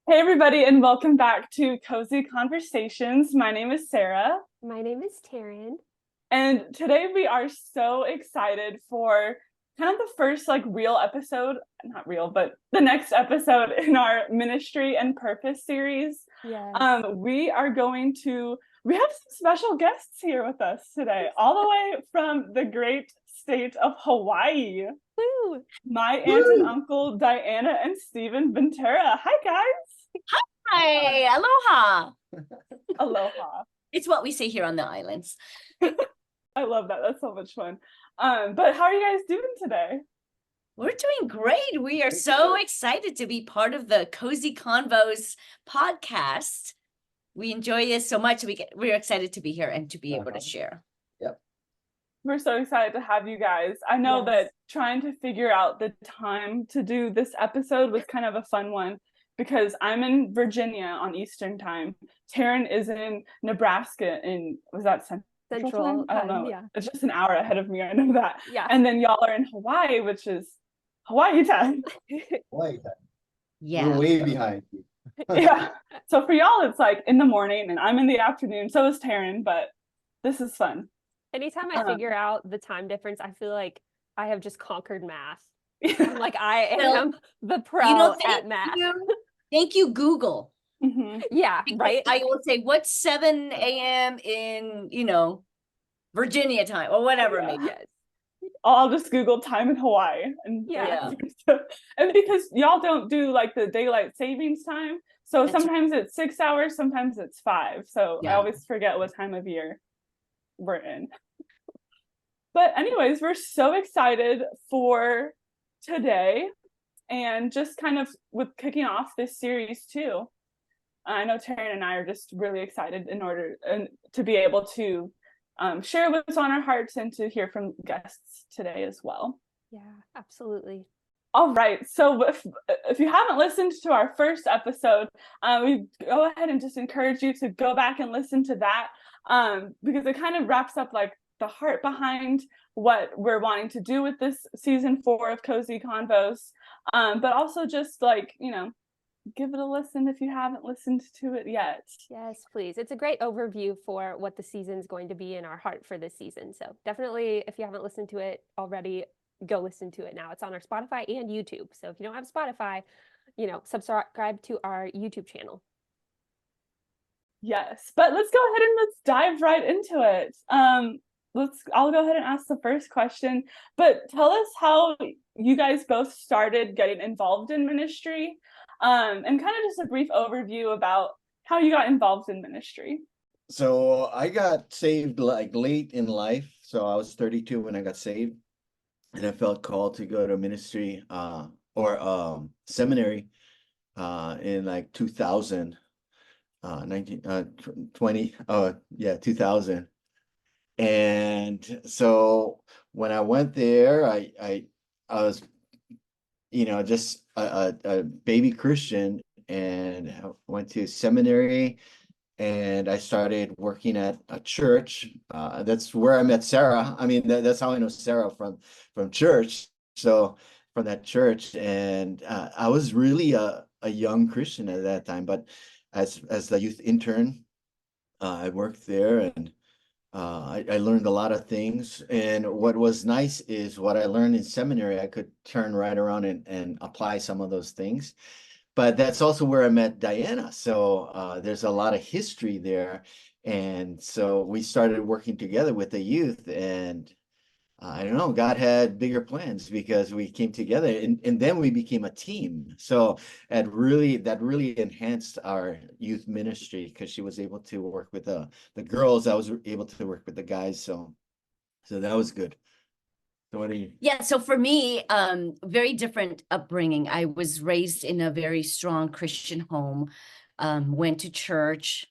Hey, everybody, and welcome back to Cozy Conversations. My name is Sarah, My name is Terryn. and today we are so excited for kind of the first real episode, not real, but the next episode in our Ministry and Purpose series. Yes. We have some special guests here with us today, all the way from the great state of Hawaii. Woo! My aunt and Woo! uncle, Diana and Stephen Ventura. Hi, guys. Hi, aloha. Aloha. It's what we say here on the islands. I love that. That's so much fun. But how are you guys doing today? We're doing great. We are so excited to be part of the Cozy Convos podcast. We enjoy this so much. We're excited to be here and to be able to share. We're so excited to have you guys. I know that trying to figure out the time to do this episode was kind of a fun one because I'm in Virginia on Eastern time. Terryn is in Nebraska was that Central time? I don't know. Yeah. It's just an hour ahead of me. I know that. Yeah. And then y'all are in Hawaii, which is Hawaii time. Hawaii time. Yeah. We're way behind. Yeah. So for y'all, it's like in the morning and I'm in the afternoon. So is Terryn, but this is fun. Anytime I figure out the time difference, I feel like I have just conquered math. I'm like I am the pro at math. Thank you, Google. Mm-hmm. Yeah, Because right. I will say, what's 7 a.m. in, Virginia time or whatever it may be. Yes. I'll just Google time in Hawaii. And and because y'all don't do like the daylight savings time. So sometimes it's 6 hours, sometimes it's 5. So I always forget what time of year we're in. But anyways, we're so excited for today and just kind of with kicking off this series too. I know Terryn and I are just really excited to be able to share what's on our hearts and to hear from guests today as well. Yeah, absolutely. All right. So if you haven't listened to our first episode, we go ahead and just encourage you to go back and listen to that because it kind of wraps up like the heart behind what we're wanting to do with this season 4 of Cozy Convos, but also just give it a listen if you haven't listened to it yet. Yes, please. It's a great overview for what the season's going to be in our heart for this season. So definitely, if you haven't listened to it already, go listen to it now. It's on our Spotify and YouTube. So if you don't have Spotify, subscribe to our YouTube channel. Yes, but let's go ahead and let's dive right into it. I'll go ahead and ask the first question, but tell us how you guys both started getting involved in ministry, and kind of just a brief overview about how you got involved in ministry. So I got saved like late in life. So I was 32 when I got saved, and I felt called to go to ministry or seminary in like 2000, 2000. And so when I went there, I was, just a baby Christian, and I went to seminary, and I started working at a church. That's where I met Sarah. I mean, that's how I know Sarah from church. So from that church, and I was really a young Christian at that time, but as the youth intern, I worked there, and I learned a lot of things. And what was nice is what I learned in seminary, I could turn right around and apply some of those things. But that's also where I met Diana. So there's a lot of history there. And so we started working together with the youth, and I don't know, God had bigger plans because we came together, and then we became a team. So that really enhanced our youth ministry because she was able to work with the girls. I was able to work with the guys. So that was good. So what do you? Yeah, so for me, very different upbringing. I was raised in a very strong Christian home, went to church.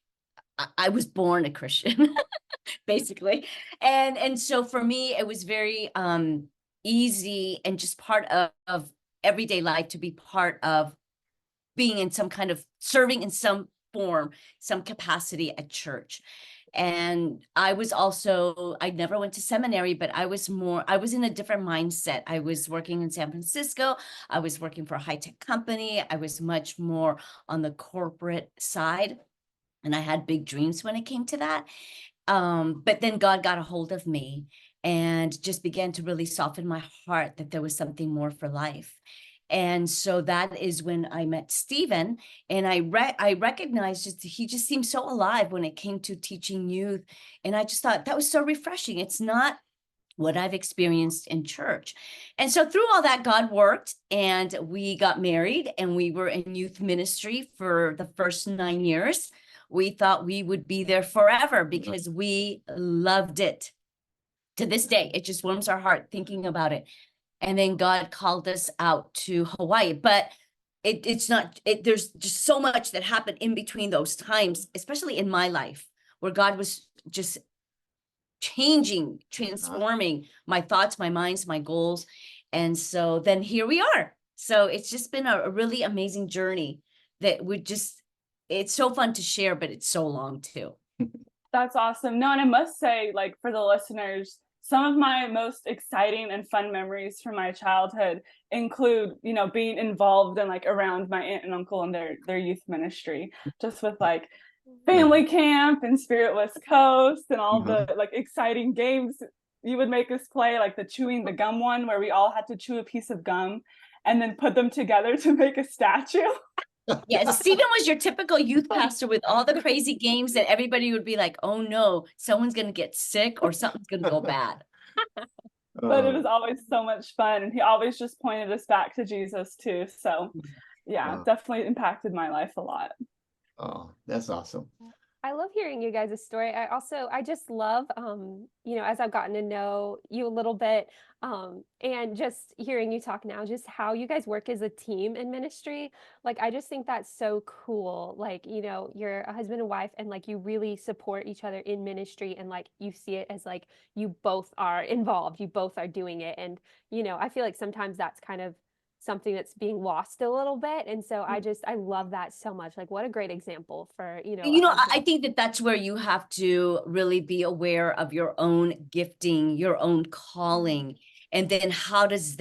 I was born a Christian, basically. And so for me, it was very easy and just part of everyday life to be part of being in some kind of serving in some form, some capacity at church. And I never went to seminary, but I was in a different mindset. I was working in San Francisco. I was working for a high-tech company. I was much more on the corporate side. And I had big dreams when it came to that. But then God got a hold of me and just began to really soften my heart that there was something more for life. And so that is when I met Stephen, and I recognized he just seemed so alive when it came to teaching youth. And I just thought that was so refreshing. It's not what I've experienced in church. And so through all that, God worked, and we got married, and we were in youth ministry for the first 9 years. We thought we would be there forever because we loved it. To this day, it just warms our heart thinking about it. And then God called us out to Hawaii, but there's just so much that happened in between those times, especially in my life, where God was just changing, transforming my thoughts, my minds, my goals. And so then here we are. So it's just been a really amazing journey that it's so fun to share, but it's so long too. That's awesome. No, and I must say, like, for the listeners, some of my most exciting and fun memories from my childhood include, being involved and like around my aunt and uncle and their youth ministry, just with like family camp and Spirit West Coast and all the like exciting games you would make us play, like the chewing the gum one, where we all had to chew a piece of gum and then put them together to make a statue. Yeah, Stephen was your typical youth pastor with all the crazy games that everybody would be like, oh no, someone's going to get sick or something's going to go bad. But it was always so much fun. And he always just pointed us back to Jesus too. So yeah, definitely impacted my life a lot. Oh, that's awesome. I love hearing you guys' story. I just love, as I've gotten to know you a little bit, and just hearing you talk now, just how you guys work as a team in ministry. Like, I just think that's so cool. Like, you're a husband and wife, and like, you really support each other in ministry, and like, you see it as like, you both are involved, you both are doing it. And, I feel like sometimes that's kind of something that's being lost a little bit. And so I love that so much. Like, what a great example for, I think that's where you have to really be aware of your own gifting, your own calling. And then how do we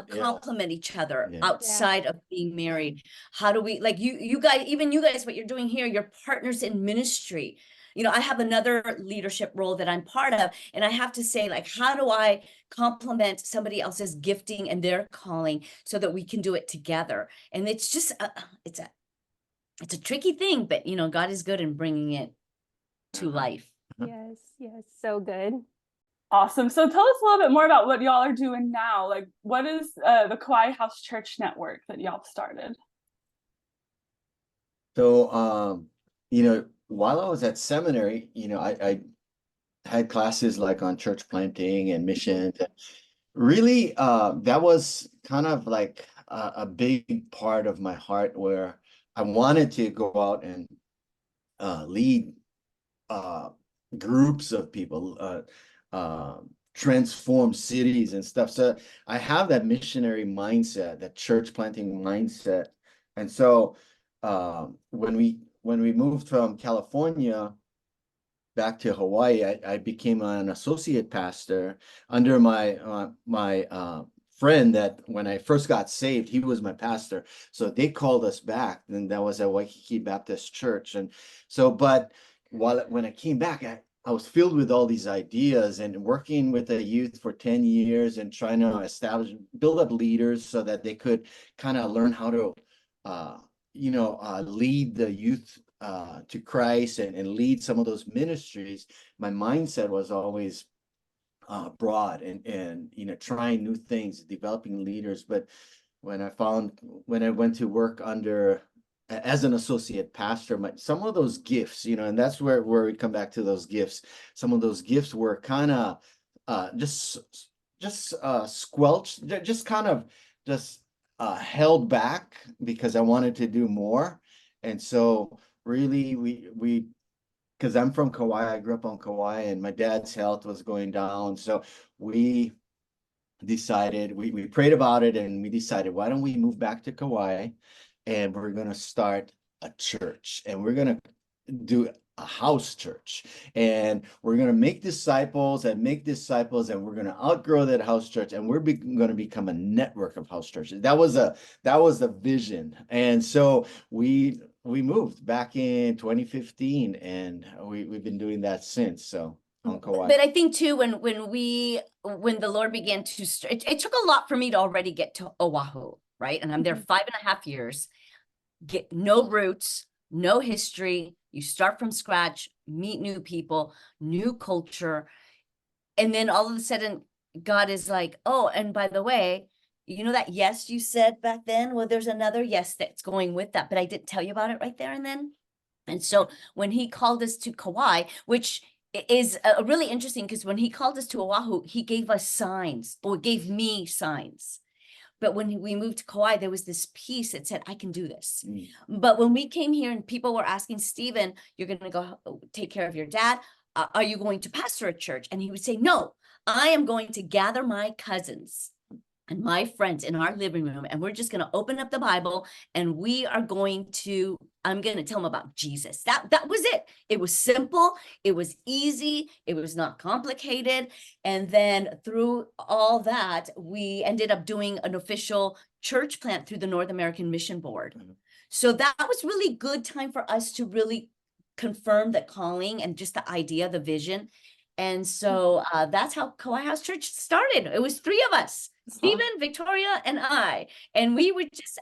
complement each other outside of being married? How do we, like you guys, what you're doing here, you're partners in ministry. I have another leadership role that I'm part of, and I have to say, like, how do I complement somebody else's gifting and their calling so that we can do it together? And it's just, it's a tricky thing, but God is good in bringing it to life. Yes, so good. Awesome. So tell us a little bit more about what y'all are doing now. Like, what is the Kauai House Church Network that y'all started? So, while I was at seminary, I had classes like on church planting and missions. Really, that was kind of like a big part of my heart, where I wanted to go out and lead groups of people, transform cities and stuff. So I have that missionary mindset, that church planting mindset. And so when we moved from California back to Hawaii, I became an associate pastor under my friend that when I first got saved, he was my pastor. So they called us back, and that was at Waikiki Baptist Church. And so, but when I came back, I was filled with all these ideas, and working with the youth for 10 years and trying to build up leaders so that they could kind of learn how to, lead the youth to Christ and lead some of those ministries. My mindset was always broad and trying new things, developing leaders. But when I went to work as an associate pastor, some of those gifts, and that's where we come back to those gifts. Some of those gifts were kind of just squelched, just kind of held back because I wanted to do more. And so really we because I'm from Kauai, I grew up on Kauai, and my dad's health was going down. So we decided, we prayed about it, and we decided, why don't we move back to Kauai, and we're going to start a church, and we're going to do a house church, and we're going to make disciples and we're going to outgrow that house church, and we're going to become a network of house churches. That was the vision. And so we moved back in 2015, and we've been doing that since. So on Kauai. But I think too, when the Lord began to it took a lot for me to already get to Oahu, right? And I'm there 5.5 years, get no roots, no history. You start from scratch, meet new people, new culture. And then all of a sudden, God is like, oh, and by the way, you know that yes you said back then? Well, there's another yes that's going with that, but I didn't tell you about it right there and then. And so when he called us to Kauai, which is really interesting, because when he called us to Oahu, he gave us signs, or gave me signs. But when we moved to Kauai, there was this piece that said, I can do this. But when we came here and people were asking, Stephen, you're going to go take care of your dad. Are you going to pastor a church? And he would say, no, I am going to gather my cousins and my friends in our living room, and we're just going to open up the Bible, and I'm going to tell them about Jesus. That was it. It was simple. It was easy. It was not complicated. And then through all that, we ended up doing an official church plant through the North American Mission Board. So that was really good time for us to really confirm the calling and just the idea, the vision. And so that's how Kauai House Church started. It was 3 of us, Stephen, Victoria, and I. And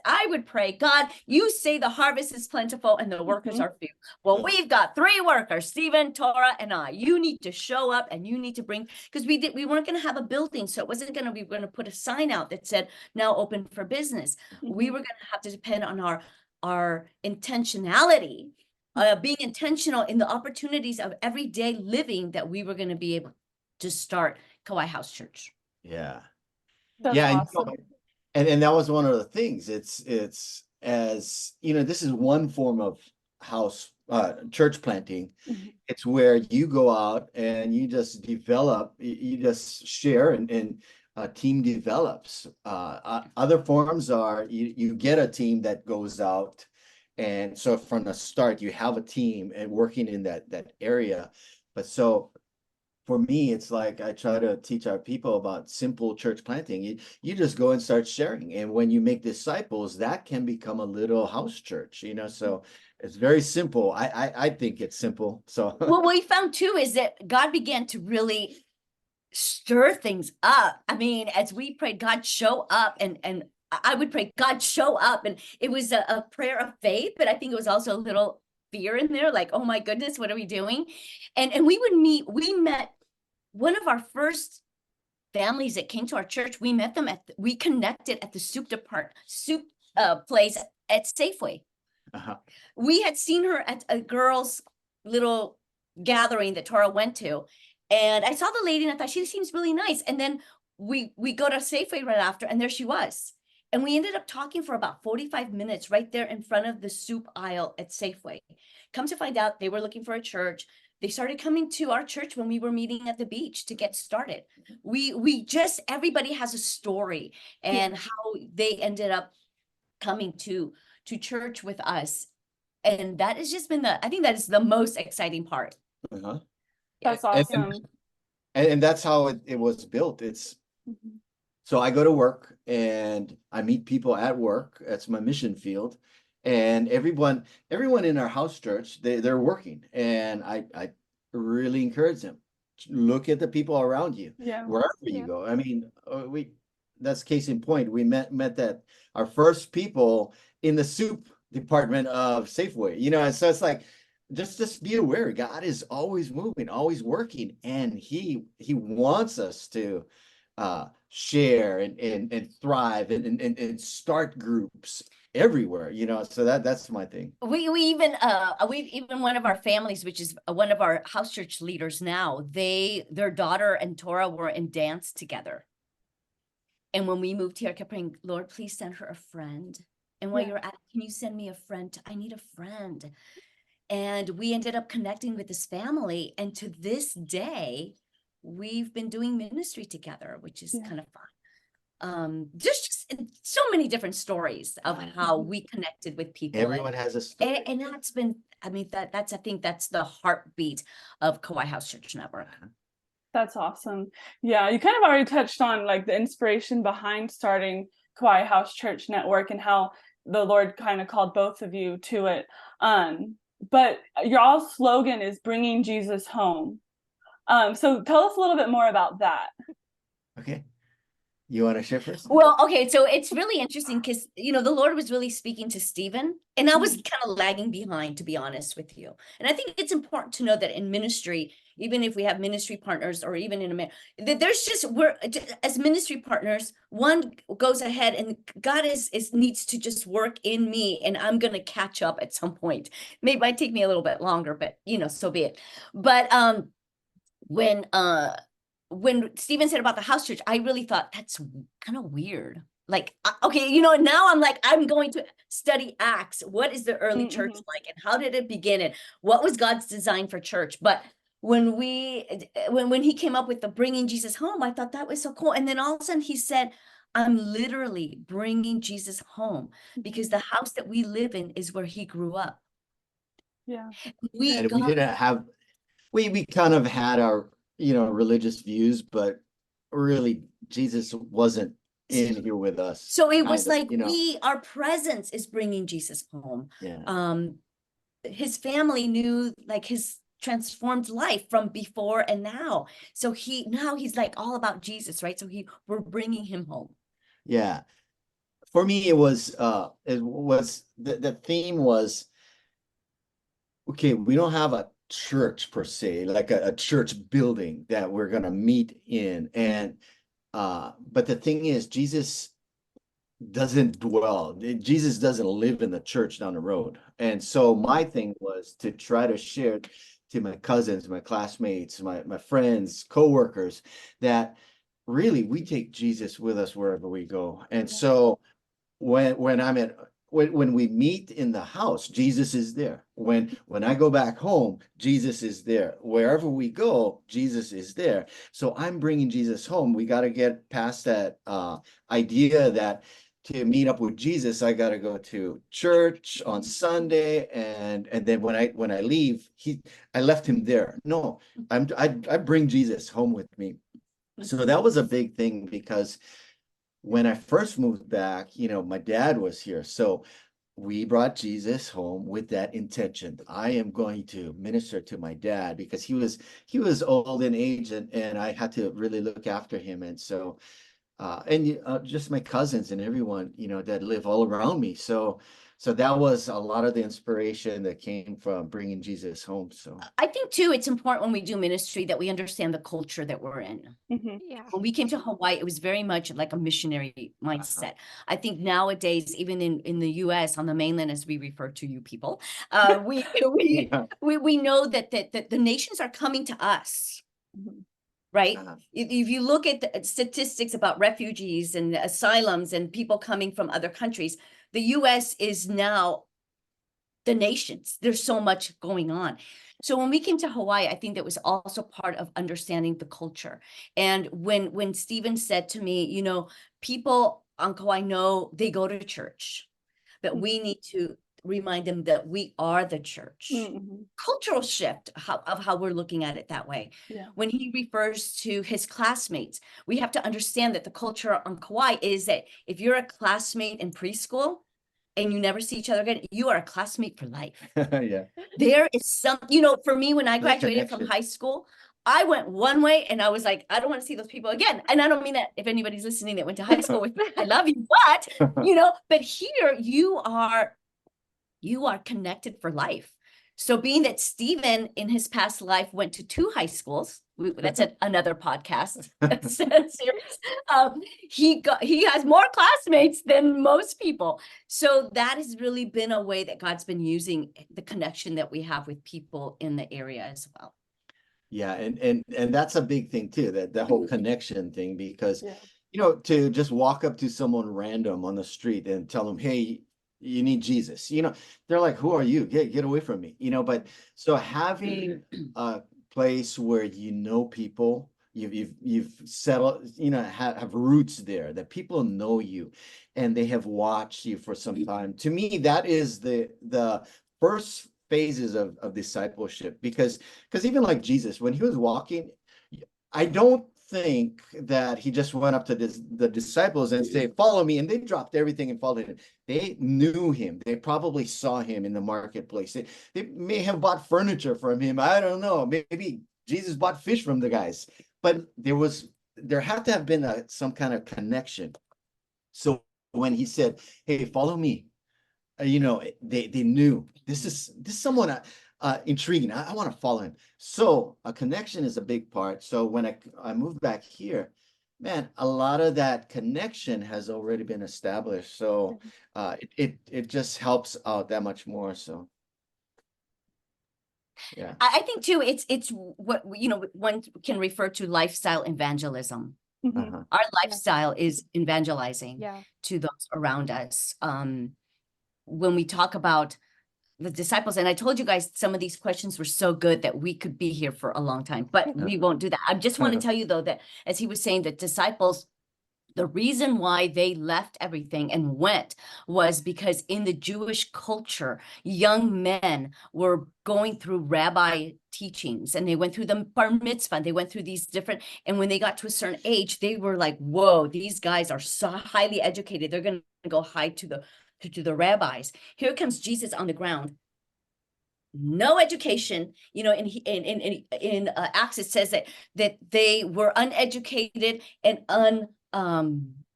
I would pray, God, you say the harvest is plentiful and the workers are few. Well, we've got 3 workers, Stephen, Tora, and I. You need to show up, and you need to bring, because we weren't going to have a building. So it wasn't going to be, we're going to put a sign out that said, now open for business. We were going to have to depend on our intentionality, being intentional in the opportunities of everyday living, that we were going to be able to start Kauai House Church. Yeah. That's awesome. And that was one of the things. It's as you know, this is one form of church planting. It's where you go out and you just develop, you just share, and a team develops. Other forms are you get a team that goes out. And so from the start, you have a team and working in that area. But so for me, it's like I try to teach our people about simple church planting. You just go and start sharing. And when you make disciples, that can become a little house church, so it's very simple. I think it's simple. So what we found too is that God began to really stir things up. I mean, as we prayed, God show up, and I would pray, God show up. And it was a prayer of faith, but I think it was also a little fear in there, like, oh my goodness, what are we doing? And we met one of our first families that came to our church. We met them we connected at the soup place at Safeway. We had seen her at a girls' little gathering that Tora went to. And I saw the lady and I thought, she seems really nice. And then we go to Safeway right after, and there she was. And we ended up talking for about 45 minutes right there in front of the soup aisle at Safeway. Come to find out, they were looking for a church. They started coming to our church when we were meeting at the beach to get started. Everybody has a story, and how they ended up coming to church with us. And that has just been I think that is the most exciting part. That's awesome. And that's how it was built. It's so I go to work and I meet people at work. That's my mission field. And everyone in our house church, they're working. And I really encourage them. Look at the people around you, wherever you go. I mean, that's case in point. We met that our first people in the soup department of Safeway, and so it's like, just be aware. God is always moving, always working. And he wants us to share and thrive and start groups everywhere, so that's my thing. We even one of our families, which is one of our house church leaders now, their daughter and Tora were in dance together. And when we moved here, I kept praying, Lord, please send her a friend. And while you're at it, can you send me a friend? I need a friend. And we ended up connecting with this family. And to this day, we've been doing ministry together, which is kind of There's just so many different stories of how we connected with people. Everyone has a story. And that's been, I mean, I think that's the heartbeat of Kauai House Church Network. That's awesome. Yeah, you kind of already touched on like the inspiration behind starting Kauai House Church Network and how the Lord kind of called both of you to it. But your all slogan is bringing Jesus home. So tell us a little bit more about that. Okay. You want to share first? Well, okay, so it's really interesting because, you know, the Lord was really speaking to Stephen, and I was kind of lagging behind, to be honest with you. And I think it's important to know that in ministry, even if we have ministry partners or even in a there's just, we're as ministry partners, one goes ahead and God needs to just work in me, and I'm going to catch up at some point. Maybe it might take me a little bit longer, but you know, so be it. But when Stephen said about the house church, I really thought that's kind of weird. Like, okay, you know, now I'm like, I'm going to study Acts. What is the early church like, and how did it begin, and what was God's design for church? But when he came up with the bringing Jesus home, I thought that was so cool. And then all of a sudden he said, I'm literally bringing Jesus home because the house that we live in is where he grew up. Yeah. We didn't have, we kind of had our, you know, religious views, but really Jesus wasn't in here with us. So it was like, you know, our presence is bringing Jesus home. Yeah. His family knew like his transformed life from before and now. So he's like all about Jesus, right? So we're bringing him home. Yeah. For me, it was the theme was, okay, we don't have a church per se, like a church building that we're going to meet in. And but the thing is, Jesus doesn't live in the church down the road. And so my thing was to try to share to my cousins, my classmates, my friends, coworkers, that really we take Jesus with us wherever we go. And so when we meet in the house, Jesus is there. When I go back home, Jesus is there. Wherever we go, Jesus is there. So I'm bringing Jesus home. We got to get past that idea that to meet up with Jesus, I got to go to church on Sunday, and then when I leave, I left him there. No, I bring Jesus home with me. So that was a big thing, because when I first moved back, you know, my dad was here. So we brought Jesus home with that intention. I am going to minister to my dad, because he was old in age, and I had to really look after him. And so, just my cousins and everyone, you know, that live all around me. So that was a lot of the inspiration that came from bringing Jesus home. So I think too, it's important when we do ministry that we understand the culture that we're in. Yeah. When we came to Hawaii, it was very much like a missionary mindset. I think nowadays, even in the US, on the mainland, as we refer to you people, we know that the nations are coming to us. Right? If you look at the statistics about refugees and asylums and people coming from other countries, the US is now the nations. There's so much going on. So when we came to Hawaii, I think that was also part of understanding the culture. And when Stephen said to me, you know, people on Kauai know they go to church, but we need to remind them that we are the church. Cultural shift of how we're looking at it that way. Yeah. When he refers to his classmates, we have to understand that the culture on Kauai is that if you're a classmate in preschool and you never see each other again, you are a classmate for life. Yeah. There is some, you know, for me, when I graduated from high school, I went one way and I was like, I don't want to see those people again. And I don't mean that if anybody's listening that went to high school with me, I love you, but you know, but here you are connected for life. So being that Stephen in his past life went to 2 high schools, that's another podcast series. He has more classmates than most people. So that has really been a way that God's been using the connection that we have with people in the area as well. Yeah, and that's a big thing too, that whole connection thing, because you know, to just walk up to someone random on the street and tell them, hey, you need Jesus, you know, they're like, who are you? Get away from me, you know. But so having a place where you know people you've settled, have roots there, that people know you and they have watched you for some time. To me, that is the first phases of discipleship, because even like Jesus, when he was walking, I don't think that he just went up to the disciples and say, follow me, and they dropped everything and followed him. They knew him. They probably saw him in the marketplace. They may have bought furniture from him. I don't know. Maybe Jesus bought fish from the guys, but there had to have been some kind of connection. So when he said, hey, follow me, they knew this is someone intriguing. I want to follow him. So a connection is a big part. So when I moved back here, man, a lot of that connection has already been established. So it just helps out that much more. So yeah, I think too, it's what one can refer to lifestyle evangelism. Our lifestyle is evangelizing to those around us. When we talk about the disciples, and I told you guys some of these questions were so good that we could be here for a long time, but we won't do that. I just want to tell you though that, as he was saying, that disciples, the reason why they left everything and went was because in the Jewish culture, young men were going through rabbi teachings, and they went through the bar mitzvah, they went through these different, and when they got to a certain age, they were like, whoa, these guys are so highly educated. They're going to go hide to the rabbis. Here comes Jesus on the ground, no education, in Acts it says that they were uneducated and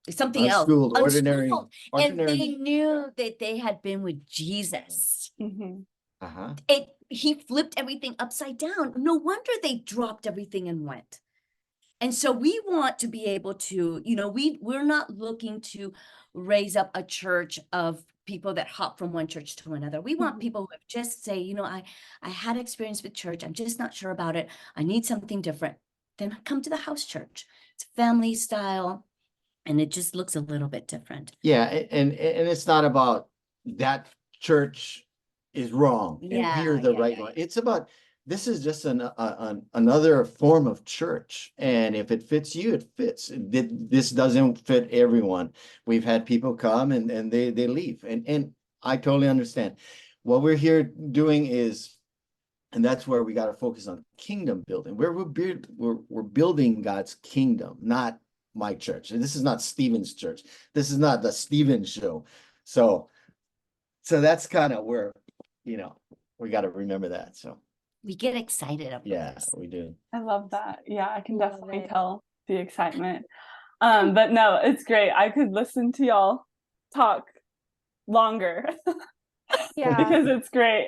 something else, unschooled, ordinary. And they knew that they had been with Jesus. He flipped everything upside down. No wonder they dropped everything and went. And so we want to be able to, we're not looking to raise up a church of people that hop from one church to another. We want people who have just say, I had experience with church. I'm just not sure about it. I need something different. Then come to the house church. It's family style, and it just looks a little bit different. Yeah, and it's not about that church is wrong and we're the right one. It's about, this is just another form of church, and if it fits you, it fits. This doesn't fit everyone. We've had people come and they leave, and I totally understand. What we're here doing is, and that's where we got to focus on kingdom building. We're building God's kingdom, not my church. And this is not Stephen's church. This is not the Stephen show. So that's kind of where, we got to remember that. So we get excited about this. We do. I love that. Yeah, I can definitely tell the excitement. But no, it's great. I could listen to y'all talk longer. Because it's great.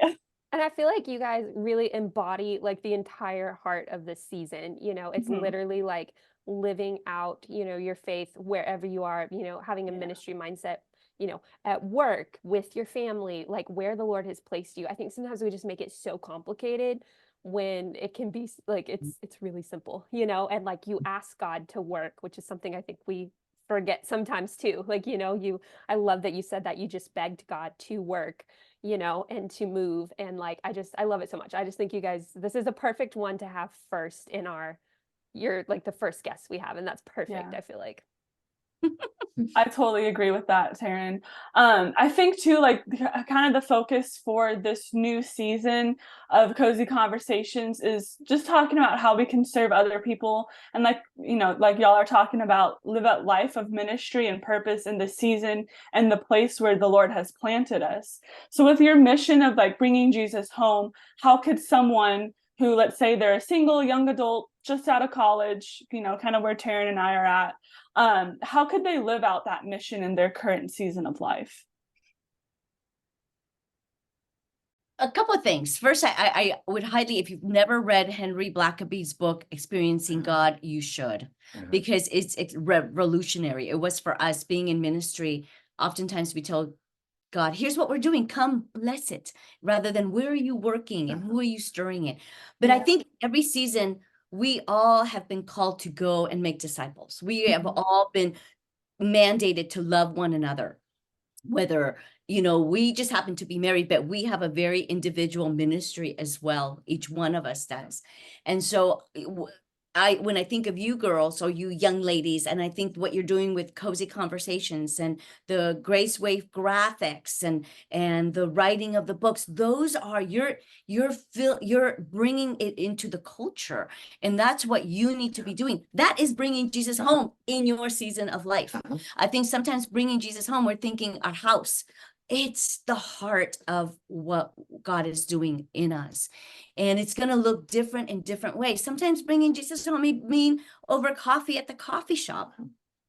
And I feel like you guys really embody like the entire heart of this season. It's literally like living out, your faith wherever you are, having a ministry mindset, at work, with your family, like where the Lord has placed you. I think sometimes we just make it so complicated when it can be like, it's really simple, and like you ask God to work, which is something I think we forget sometimes too. Like, I love that you said that you just begged God to work, and to move. And like, I love it so much. I just think you guys, this is a perfect one to have first in you're like the first guest we have, and that's perfect. I feel like. I totally agree with that, Terryn. I think too, like kind of the focus for this new season of Cozy Conversations is just talking about how we can serve other people, and like y'all are talking about, live a life of ministry and purpose in the season and the place where the Lord has planted us. So with your mission of like bringing Jesus home, how could someone who, let's say they're a single young adult just out of college, kind of where Terryn and I are at, how could they live out that mission in their current season of life? A couple of things. First, I would highly, if you've never read Henry Blackaby's book, Experiencing God, you should, because it's revolutionary. It was for us being in ministry. Oftentimes we tell God, here's what we're doing, come bless it, rather than where are you working and who are you stirring it. But I think every season we all have been called to go and make disciples. We have all been mandated to love one another, whether, we just happen to be married, but we have a very individual ministry as well. Each one of us does. And so when I think of you girls or you young ladies, and I think what you're doing with Cozy Conversations and the Grace Wave graphics and the writing of the books, those are you're bringing it into the culture, and that's what you need to be doing. That is bringing Jesus home in your season of life. I think sometimes bringing Jesus home, we're thinking our house. It's the heart of what God is doing in us. And it's going to look different in different ways. Sometimes bringing Jesus home may mean over coffee at the coffee shop,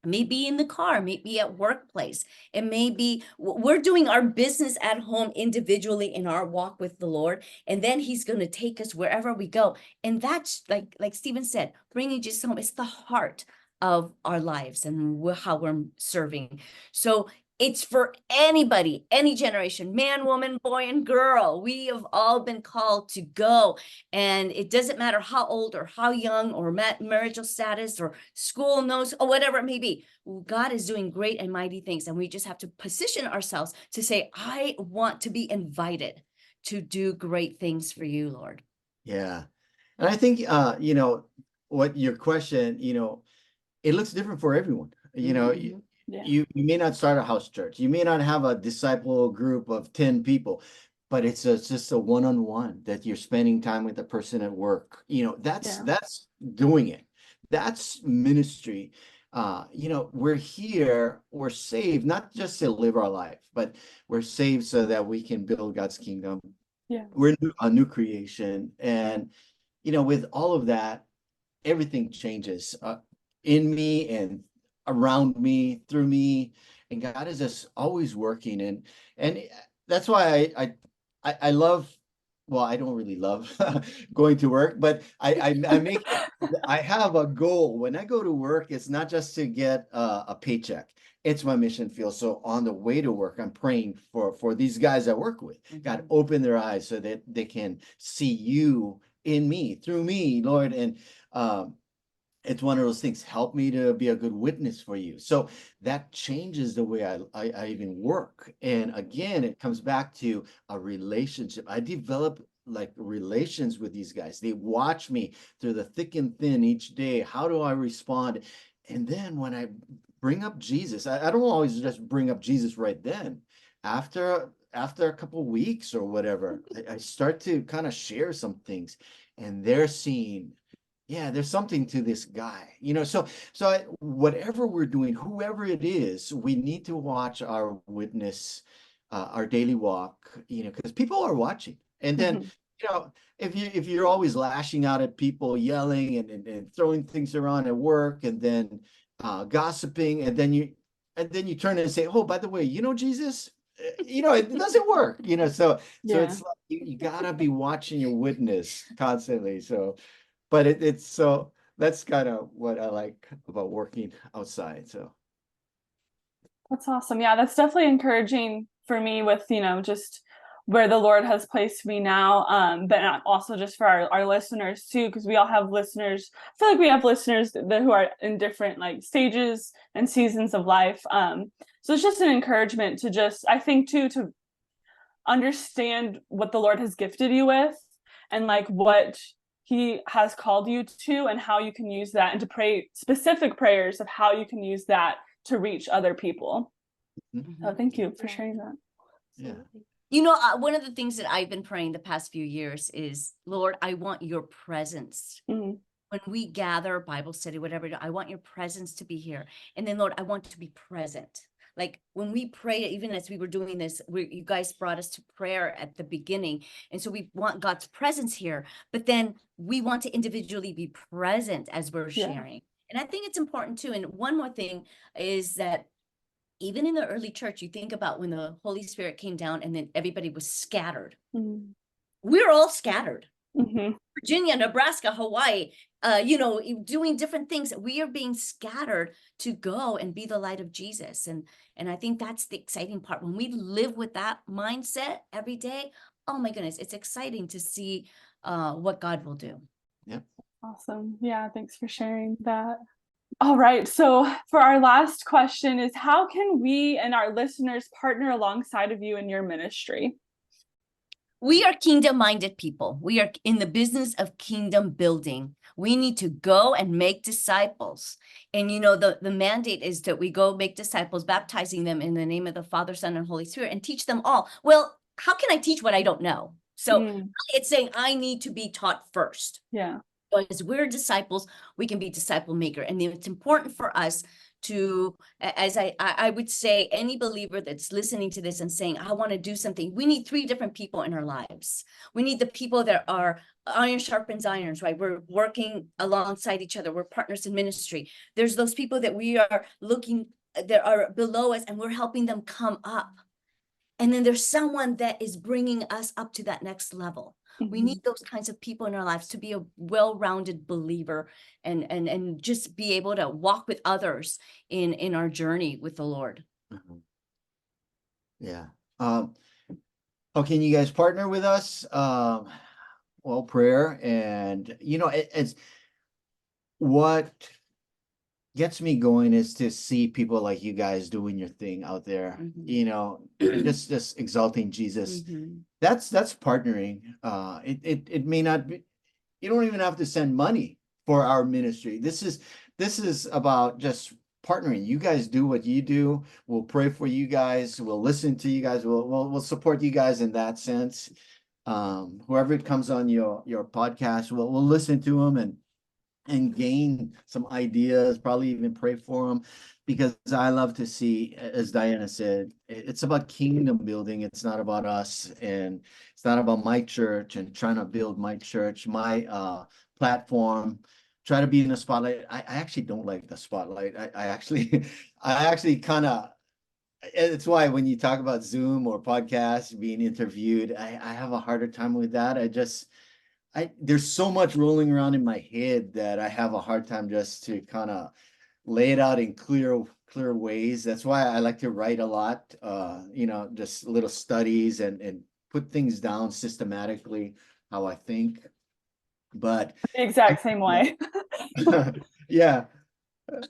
maybe in the car, maybe at workplace. It may be we're doing our business at home individually in our walk with the Lord. And then he's going to take us wherever we go. And that's like Stephen said, bringing Jesus home is the heart of our lives and how we're serving. So it's for anybody, any generation, man, woman, boy, and girl. We have all been called to go. And it doesn't matter how old or how young or marital status or school knows or whatever it may be. God is doing great and mighty things. And we just have to position ourselves to say, I want to be invited to do great things for you, Lord. Yeah. And I think, what your question, it looks different for everyone. You may not start a house church. You may not have a disciple group of 10 people, but it's just a one-on-one that you're spending time with the person at work. That's doing it. That's ministry. We're here, we're saved, not just to live our life, but we're saved so that we can build God's kingdom. Yeah. We're a new creation. And, with all of that, everything changes in me and around me, through me, and God is just always working, and that's why I love. Well, I don't really love going to work, but I have a goal when I go to work. It's not just to get a paycheck. It's my mission field. So on the way to work, I'm praying for these guys I work with. God, open their eyes so that they can see you in me, through me, Lord, and it's one of those things. Help me to be a good witness for you. So that changes the way I even work. And again, it comes back to a relationship. I develop like relations with these guys. They watch me through the thick and thin each day. How do I respond? And then when I bring up Jesus, I don't always just bring up Jesus right then. After a couple of weeks or whatever, I start to kind of share some things, and they're seeing, yeah, there's something to this guy, so whatever we're doing, whoever it is, we need to watch our witness, our daily walk, because people are watching. And then, if you're always lashing out at people, yelling and throwing things around at work, and then gossiping, and then you turn and say, oh, by the way, Jesus, it doesn't work, so it's like you gotta be watching your witness constantly. But it's so that's kind of what I like about working outside. So that's awesome. Yeah, that's definitely encouraging for me with, just where the Lord has placed me now. But also just for our listeners too, because we all have listeners. I feel like we have listeners who are in different like stages and seasons of life. So it's just an encouragement to just, I think too, to understand what the Lord has gifted you with and like what he has called you to and how you can use that, and to pray specific prayers of how you can use that to reach other people. So thank you for sharing that. Yeah. One of the things that I've been praying the past few years is, Lord, I want your presence. When we gather, Bible study, whatever, I want your presence to be here. And then, Lord, I want to be present. Like when we pray, even as we were doing this, you guys brought us to prayer at the beginning. And so we want God's presence here, but then we want to individually be present as we're sharing. And I think it's important too. And one more thing is that even in the early church, you think about when the Holy Spirit came down and then everybody was scattered. We're all scattered. Virginia, Nebraska, Hawaii, doing different things. We are being scattered to go and be the light of Jesus. And I think that's the exciting part. When we live with that mindset every day, oh my goodness, it's exciting to see what God will do. Yep. Awesome. Yeah, thanks for sharing that. All right. So for our last question is, how can we and our listeners partner alongside of you in your ministry? We are kingdom-minded people. We are in the business of kingdom building. We need to go and make disciples. And the mandate is that we go make disciples, baptizing them in the name of the Father, Son, and Holy Spirit, and teach them all. Well, how can I teach what I don't know? So it's saying I need to be taught first. Yeah. As we're disciples, we can be disciple maker. And it's important for us to, as I would say, any believer that's listening to this and saying, I want to do something, we need 3 different people in our lives. We need the people that are iron sharpens irons, right? We're working alongside each other. We're partners in ministry. There's those people that we are looking, that are below us, and we're helping them come up. And then there's someone that is bringing us up to that next level. We need those kinds of people in our lives to be a well-rounded believer and just be able to walk with others in our journey with the Lord. Yeah. How can you guys partner with us? Well, prayer, and it's what gets me going is to see people like you guys doing your thing out there, just exalting Jesus. That's partnering. It may not be, you don't even have to send money for our ministry. This is about just partnering. You guys do what you do. We'll pray for you guys. We'll listen to you guys. We'll support you guys in that sense. Whoever comes on your podcast, we'll listen to them and gain some ideas, probably even pray for them, because I love to see, as Diana said, it's about kingdom building. It's not about us, and it's not about my church and trying to build my church, my platform, try to be in the spotlight. I actually don't like the spotlight. I actually kind of, it's why when you talk about Zoom or podcasts being interviewed, I have a harder time with that. There's so much rolling around in my head that I have a hard time just to kind of lay it out in clear ways. That's why I like to write a lot, just little studies and put things down systematically, how I think. But the exact same way. Yeah.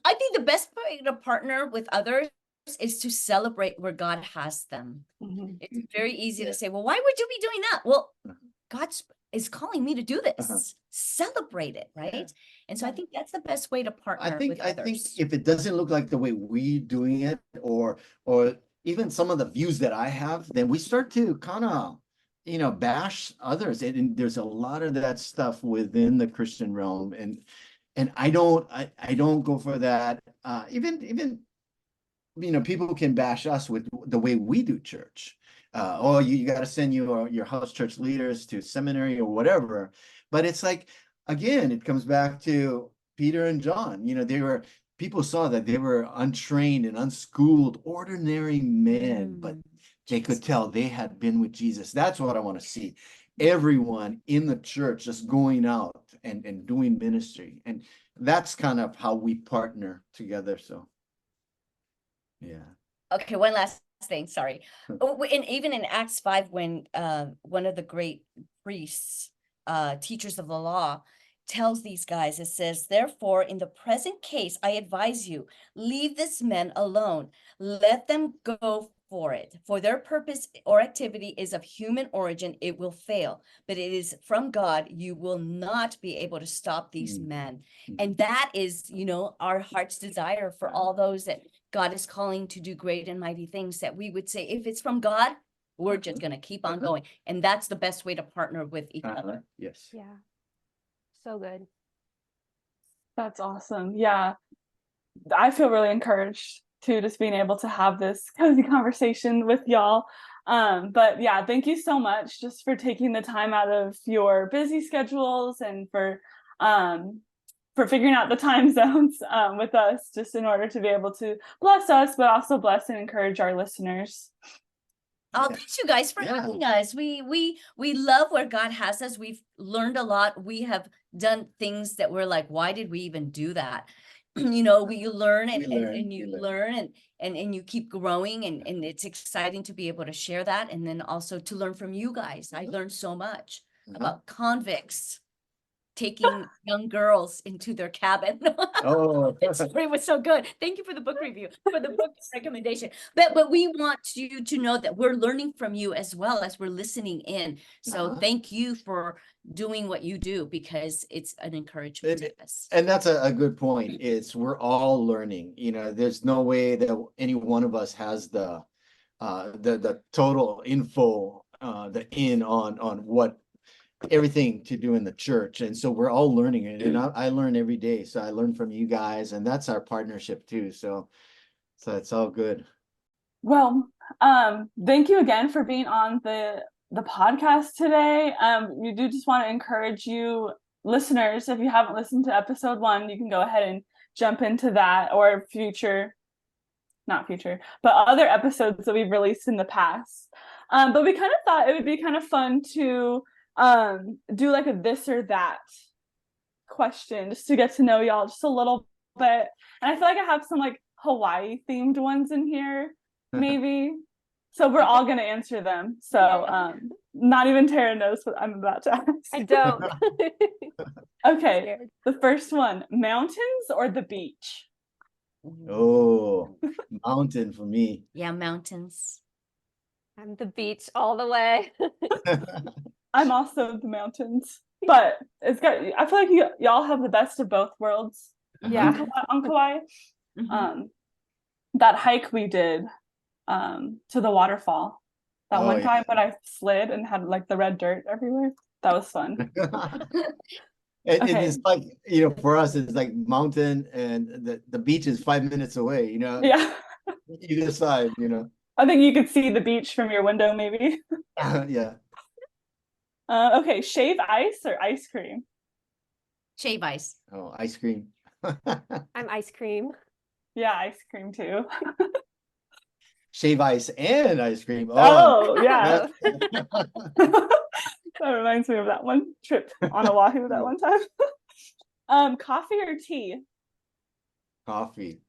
I think the best way to partner with others is to celebrate where God has them. It's very easy to say, well, why would you be doing that? Well, God is calling me to do this. Celebrate it, right? And so I think that's the best way to partner with others. I think if it doesn't look like the way we're doing it, or even some of the views that I have, then we start to kind of bash others. And there's a lot of that stuff within the Christian realm, and I don't go for that. Even people can bash us with the way we do church. You got to send your house church leaders to seminary or whatever. But it's like, again, it comes back to Peter and John. People saw that they were untrained and unschooled, ordinary men, but they could tell they had been with Jesus. That's what I want to see. Everyone in the church just going out and doing ministry. And that's kind of how we partner together. So, yeah. Okay, one last thing, sorry. And even in Acts 5, when one of the great priests, teachers of the law, tells these guys, it says, therefore, in the present case, I advise you, leave this men alone. Let them go for it. For their purpose or activity is of human origin, it will fail. But it is from God. You will not be able to stop these men. And that is, our heart's desire for all those that God is calling to do great and mighty things, that we would say, if it's from God, we're just going to keep on going. And that's the best way to partner with each other. Yes. Yeah. So good. That's awesome. Yeah. I feel really encouraged too, just being able to have this cozy conversation with y'all. But yeah, thank you so much just for taking the time out of your busy schedules and for figuring out the time zones with us, just in order to be able to bless us, but also bless and encourage our listeners. Oh, thanks you guys for having us. We love where God has us. We've learned a lot. We have done things that we're like, why did we even do that? We learn and you learn and you keep growing, and it's exciting to be able to share that, and then also to learn from you guys. I learned so much about convicts taking young girls into their cabin. Oh, That story was so good. Thank you for the book review, for the book recommendation. But we want you to know that we're learning from you as well as we're listening in. So thank you for doing what you do, because it's an encouragement to us. and that's a good point. It's we're all learning. There's no way that any one of us has the total info, the in on what everything to do in the church, and so we're all learning it, and I learn every day. So I learn from you guys, and that's our partnership too. So it's all good. Well, thank you again for being on the podcast today. We do just want to encourage you listeners, if you haven't listened to episode 1, you can go ahead and jump into that, or not future, but other episodes that we've released in the past. But we kind of thought it would be kind of fun to do like a this or that question, just to get to know y'all just a little bit. And I feel like I have some like Hawaii themed ones in here, maybe. So we're all gonna answer them. So not even Tara knows what I'm about to ask. I don't. Okay, the first one, mountains or the beach? Oh, mountain for me. Yeah, mountains. I'm the beach all the way. I'm also the mountains, but I feel like y'all have the best of both worlds. Yeah. On Kauai. That hike we did to the waterfall that one time when I slid and had like the red dirt everywhere. That was fun. It's like, for us, it's like mountain, and the beach is 5 minutes away, Yeah. Either side, I think you could see the beach from your window, maybe. Yeah. Okay, shave ice or ice cream? Shave ice. Oh, ice cream. I'm ice cream. Yeah, ice cream too. Shave ice and ice cream. Oh yeah. That reminds me of that one trip on Oahu that one time. Coffee or tea? Coffee.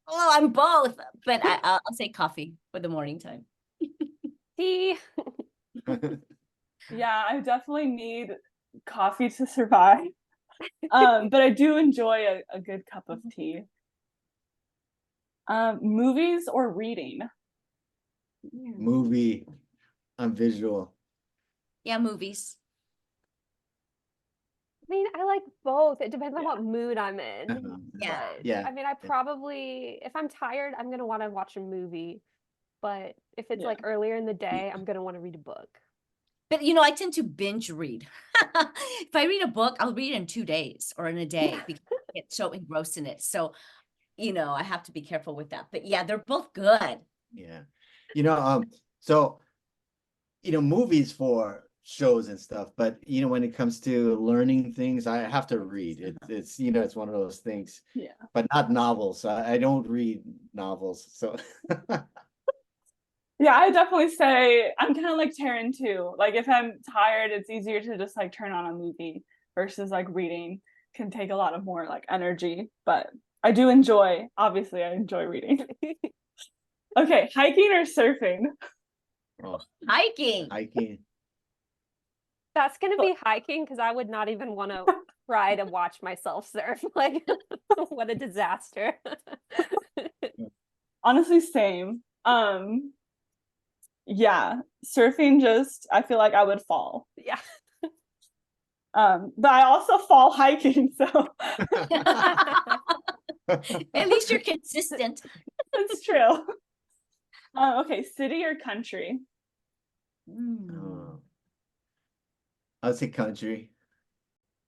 Oh, I'm both, but I'll say coffee for the morning time. Tea. Yeah, I definitely need coffee to survive. But I do enjoy a good cup of tea. Movies or reading? Movie. I'm visual. Yeah, movies. I mean, I like both. It depends on what mood I'm in. Yeah. But, Yeah. I mean, I probably, if I'm tired, I'm gonna want to watch a movie. But if it's like earlier in the day, I'm gonna want to read a book. But I tend to binge read. If I read a book, I'll read it in 2 days or in a day because I get so engrossed in it. So, I have to be careful with that. But yeah, they're both good. Yeah. So, movies for shows and stuff, but when it comes to learning things, I have to read. It's one of those things. Yeah. But not novels. I don't read novels. So Yeah, I definitely say I'm kind of like Terryn too. Like if I'm tired, it's easier to just like turn on a movie versus like reading can take a lot of more like energy. But I obviously I enjoy reading. Okay, hiking or surfing? Oh, Hiking. That's gonna be hiking because I would not even want to try to watch myself surf. Like, what a disaster. Honestly, same. Yeah, surfing I feel like I would fall. Yeah. But I also fall hiking, so At least you're consistent. that's true. Okay, city or country? I'll say country.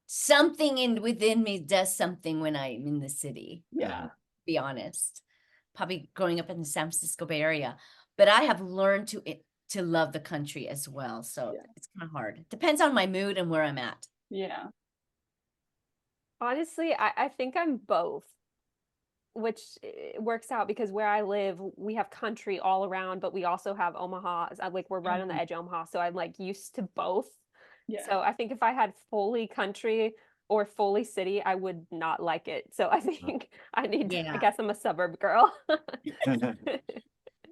Something within me does something when I'm in the city. Yeah. Be honest. Probably growing up in the San Francisco Bay Area, but I have learned to love the country as well. So it's kind of hard. Depends on my mood and where I'm at. Yeah. Honestly, I think I'm both, which works out because where I live, we have country all around, but we also have Omaha. Like we're right on the edge of Omaha, so I'm like used to both. Yeah. So I think if I had fully country or fully city, I would not like it. So I think I guess I'm a suburb girl.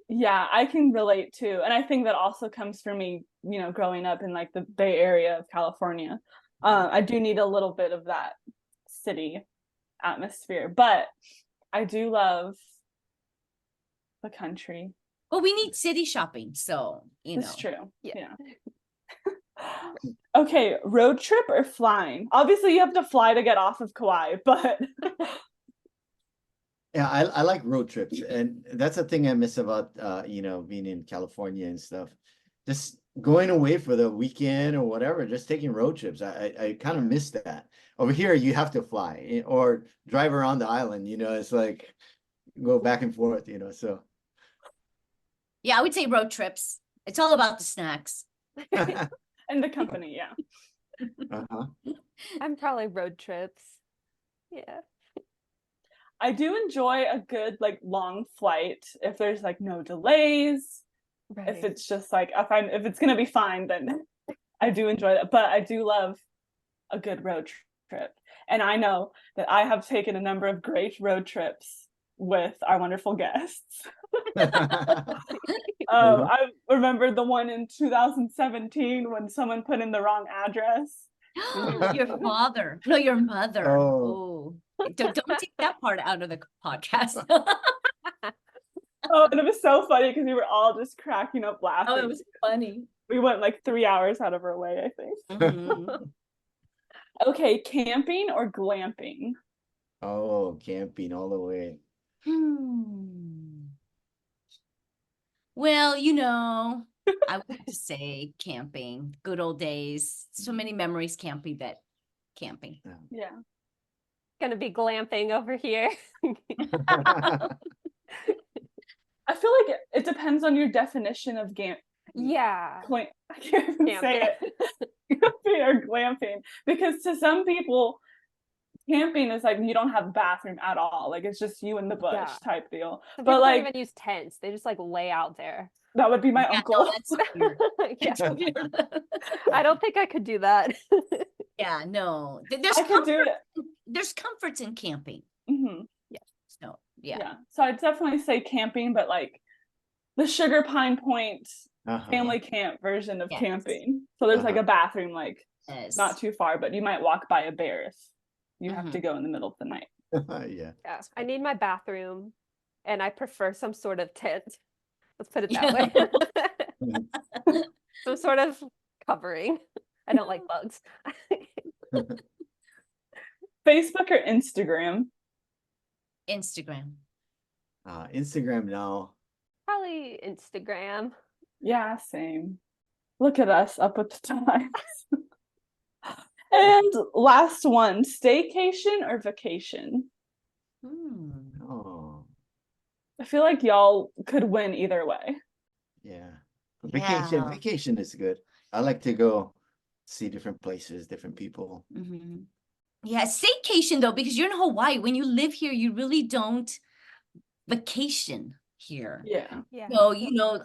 Yeah, I can relate too. And I think that also comes from me, growing up in like the Bay Area of California. I do need a little bit of that city atmosphere, but I do love the country. Well, we need city shopping, so It's true. Yeah. Okay, road trip or flying? Obviously, you have to fly to get off of Kauai, but Yeah, I like road trips, and that's the thing I miss about being in California and stuff. Just going away for the weekend or whatever, just taking road trips. I kind of miss that. Over here, you have to fly or drive around the island. It's like go back and forth. So yeah, I would say road trips. It's all about the snacks. and the company, yeah. I'm probably road trips. Yeah. I do enjoy a good like long flight if there's like no delays. Right. If it's just like if it's gonna be fine, then I do enjoy that. But I do love a good road trip. And I know that I have taken a number of great road trips with our wonderful guests. I remember the one in 2017 when someone put in the wrong address. Your father. No, your mother. Oh. Don't take that part out of the podcast. Oh, and it was so funny because we were all just cracking up laughing. Oh, it was funny. We went like 3 hours out of our way, I think. Mm-hmm. Okay, camping or glamping? Oh, camping all the way. Well, I would say camping. Good old days. So many memories camping. Yeah. Gonna be glamping over here. I feel like it depends on your definition of Yeah. I can't even say it. Camping or glamping, because to some people, camping is like you don't have a bathroom at all. Like it's just you in the bush type deal. Some but people like don't even use tents. They just like lay out there. that would be my uncle. No, that's weird. Yeah. Weird. I don't think I could do that. Yeah, no. I could do it. There's comforts in camping. Mm-hmm. Yeah. So yeah. So I'd definitely say camping, but like the Sugar Pine Point family camp version of camping. So there's like a bathroom like not too far, but you might walk by a bear if you have to go in the middle of the night. Yeah. I need my bathroom, and I prefer some sort of tent. Let's put it that way. Some sort of covering. I don't like bugs. Facebook or Instagram? Instagram. Instagram now. Probably Instagram. Yeah, same. Look at us up with the times. And last one, staycation or vacation? Oh. I feel like y'all could win either way. Yeah. Vacation is good. I like to go see different places, different people. Mm-hmm. Yeah, staycation though, because you're in Hawaii. When you live here, you really don't vacation here. Yeah. So,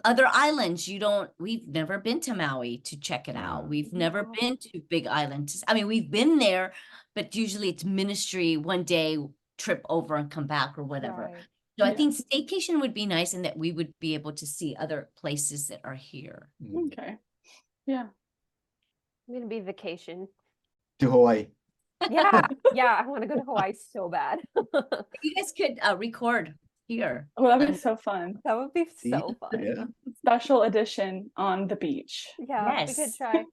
other islands, we've never been to Maui to check it out. We've never been to Big Island. I mean, we've been there, but usually it's ministry, one day trip over and come back or whatever. Right. So I think staycation would be nice, and that we would be able to see other places that are here. Okay. Yeah. I'm gonna be vacation. To Hawaii. Yeah. I want to go to Hawaii so bad. You guys could record here. Oh, that'd be so fun. That would be so fun. Yeah. Special edition on the beach. Yeah, we could try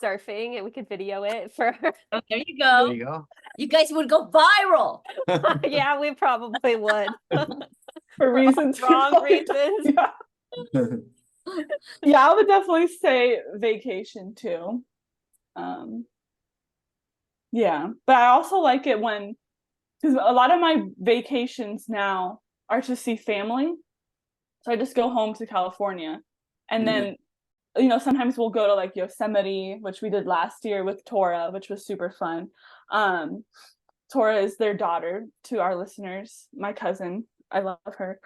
surfing and we could video it for Oh, there you go. There you go. You guys would go viral. Yeah, we probably would. For reasons. Wrong reasons. Yeah, I would definitely say vacation too. Yeah, but I also like it because a lot of my vacations now are to see family. So I just go home to California, and then sometimes we'll go to like Yosemite, which we did last year with Tora, which was super fun. Tora is their daughter, to our listeners, my cousin. I love her.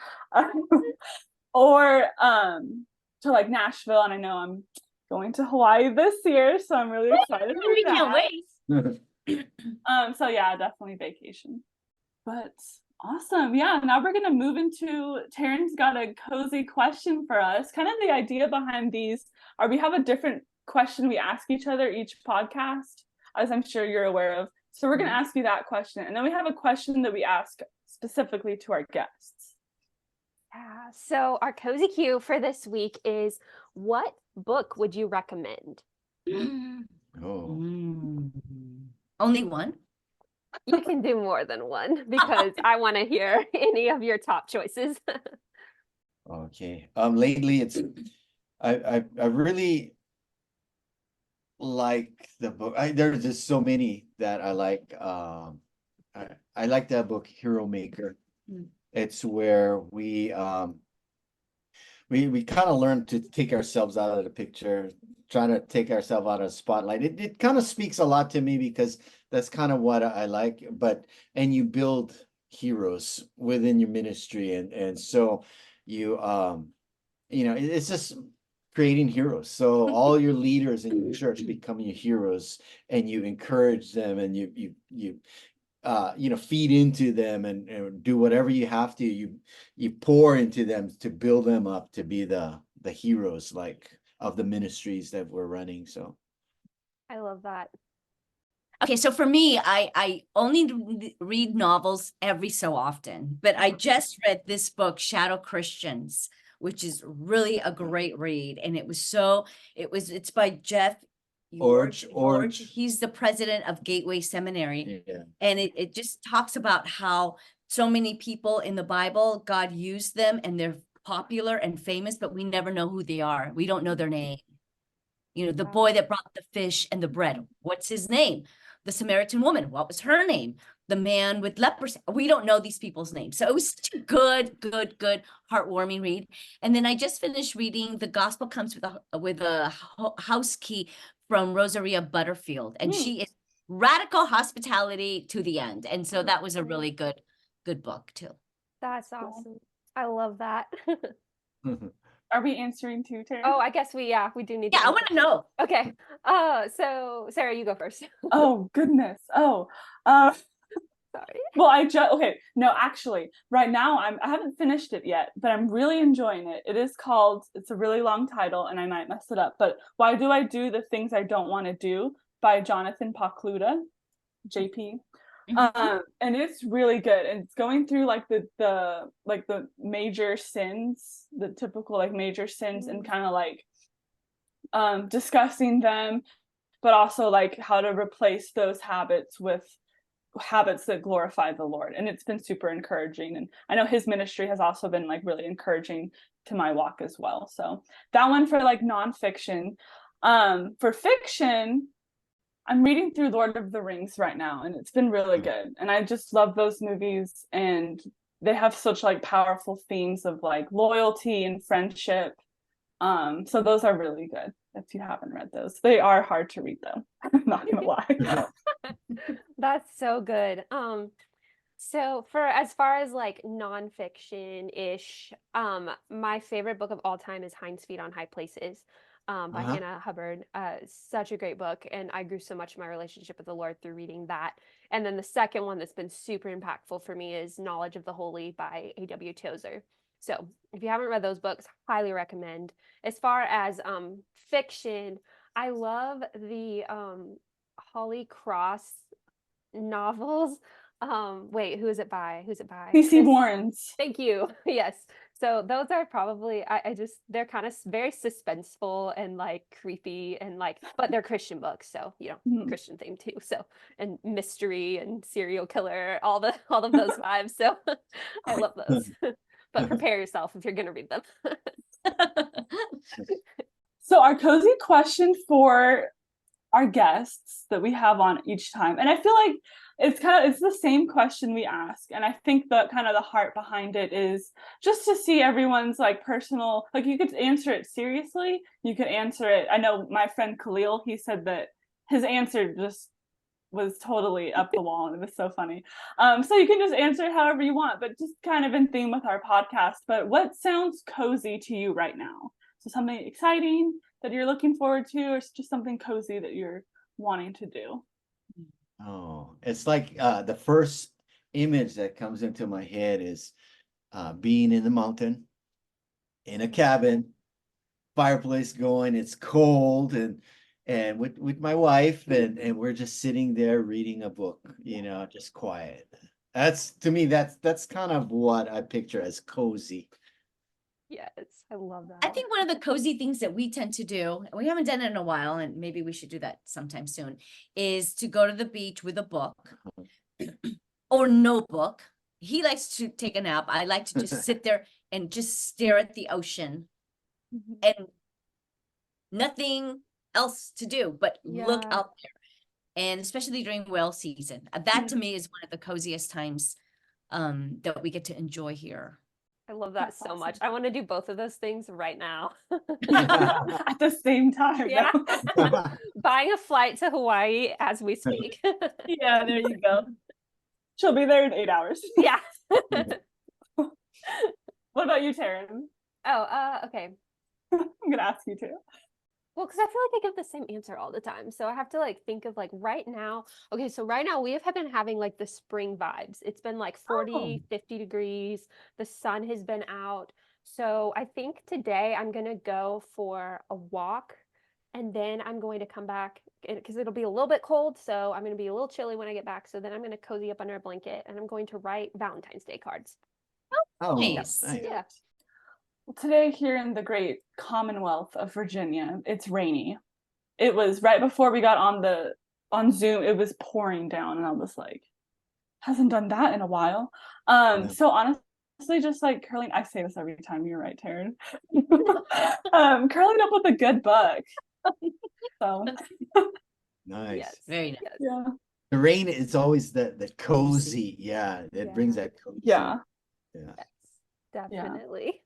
Or to like Nashville, and I know I'm going to Hawaii this year, so I'm really excited for We that. can't wait. So yeah, definitely vacation. But awesome. Yeah, now we're gonna move into Terryn's got a cozy question for us. Kind of the idea behind these are we have a different question we ask each other each podcast. as I'm sure you're aware of. So we're going to ask you that question. And then we have a question that we ask specifically to our guests. Yeah. So our cozy cue for this week is, what book would you recommend? Oh. Only one? You can do more than one because I want to hear any of your top choices. Okay. Lately I really like the book. There's just so many that I like. I like that book, Hero Maker. It's where we kind of learn to take ourselves out of the picture, trying to take ourselves out of the spotlight. It kind of speaks a lot to me because that's kind of what I like. And you build heroes within your ministry, and so you it's just creating heroes. So all your leaders in your church become your heroes, and you encourage them, and you feed into them, and do whatever you have to. You pour into them to build them up to be the heroes, like, of the ministries that we're running. So I love that. Okay, so for me, I only read novels every so often, but I just read this book, Shadow Christians, which is really a great read. And it's by Jeff George. He's the president of Gateway Seminary. yeah. And it just talks about how so many people in the Bible, God used them and they're popular and famous, but we never know who they are. We don't know their name. The boy that brought the fish and the bread, what's his name? The Samaritan woman, what was her name? The man with leprosy, we don't know these people's names. So it was such a good, heartwarming read. And then I just finished reading The Gospel Comes with a House Key from Rosaria Butterfield. And she is radical hospitality to the end. And so that was a really good book too. That's awesome. I love that. Are we answering too, Terry? Oh, I guess we do need to. Yeah, I want to know. Okay. So Sarah, you go first. Oh, goodness. Sorry. Well, no, actually, right now I haven't finished it yet, but I'm really enjoying it. It's a really long title and I might mess it up, but Why Do I Do the Things I Don't Want to Do by Jonathan Pokluda, JP. And it's really good. And it's going through like the major sins, the typical like major sins, and kind of like discussing them, but also like how to replace those habits with habits that glorify the Lord. And it's been super encouraging. And I know his ministry has also been like really encouraging to my walk as well. So that one for like nonfiction. For fiction, I'm reading through Lord of the Rings right now, and it's been really good. And I just love those movies, and they have such like powerful themes of like loyalty and friendship. So those are really good if you haven't read those. They are hard to read though. I'm not gonna lie. That's so good. So for as far as like nonfiction-ish, my favorite book of all time is Hind's Feet on High Places. By Hannah Hubbard. Such a great book. And I grew so much in my relationship with the Lord through reading that. And then the second one that's been super impactful for me is Knowledge of the Holy by A.W. Tozer. So if you haven't read those books, highly recommend. As far as fiction, I love the Holly Cross novels. Wait, who is it by? C.C. Warren's. Thank you. Yes. So those are probably, they're kind of very suspenseful and like creepy and like, but they're Christian books. So, Christian theme too. So, and mystery and serial killer, all of those vibes. So I love those, but prepare yourself if you're going to read them. So our cozy question for our guests that we have on each time, and I feel like it's the same question we ask, and I think the kind of the heart behind it is just to see everyone's like personal, like you could answer it seriously, you could answer it. I know my friend Khalil, he said that his answer just was totally up the wall and it was so funny. So you can just answer it however you want, but just kind of in theme with our podcast. But what sounds cozy to you right now? So something exciting that you're looking forward to, or just something cozy that you're wanting to do? Oh, it's like the first image that comes into my head is being in the mountain, in a cabin, fireplace going, it's cold, and and with my wife, and we're just sitting there reading a book, just quiet. That's, to me, that's kind of what I picture as cozy. Yes, I love that. I think one of the cozy things that we tend to do, and we haven't done it in a while, and maybe we should do that sometime soon, is to go to the beach with a book or no book. He likes to take a nap. I like to just sit there and just stare at the ocean and nothing else to do but look out there. And especially during whale season, that to me is one of the coziest times that we get to enjoy here. I love that so much. I want to do both of those things right now. At the same time. Yeah. Buying a flight to Hawaii as we speak. Yeah, there you go. She'll be there in 8 hours. Yeah. What about you, Terryn? Okay. I'm gonna ask you too. Well, because I feel like I give the same answer all the time. So I have to like think of like right now. Okay, so right now we have been having like the spring vibes. It's been like 40, 50 degrees. The sun has been out. So I think today I'm going to go for a walk and then I'm going to come back because it'll be a little bit cold. So I'm going to be a little chilly when I get back. So then I'm going to cozy up under a blanket and I'm going to write Valentine's Day cards. Oh, Nice. Yeah. Today here in the great Commonwealth of Virginia, it's rainy. It was right before we got on Zoom, it was pouring down and I was like, hasn't done that in a while. So honestly, just like curling, I say this every time, you're right, Terryn. Curling up with a good book. So nice. Yes. Very nice. Yeah. The rain, it's always the cozy. Yeah, it brings that cozy. Yeah. Yeah. Yes, definitely.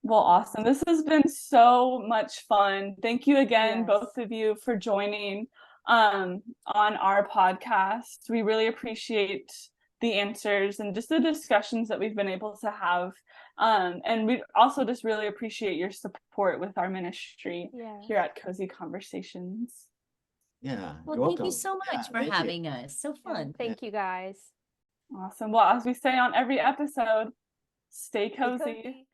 Well, awesome. This has been so much fun. Thank you again, both of you, for joining on our podcast. We really appreciate the answers and just the discussions that we've been able to have. And we also just really appreciate your support with our ministry here at Cozy Conversations. Yeah. Well, thank you so much for having us. So fun. Thank you guys. Awesome. Well, as we say on every episode, stay cozy.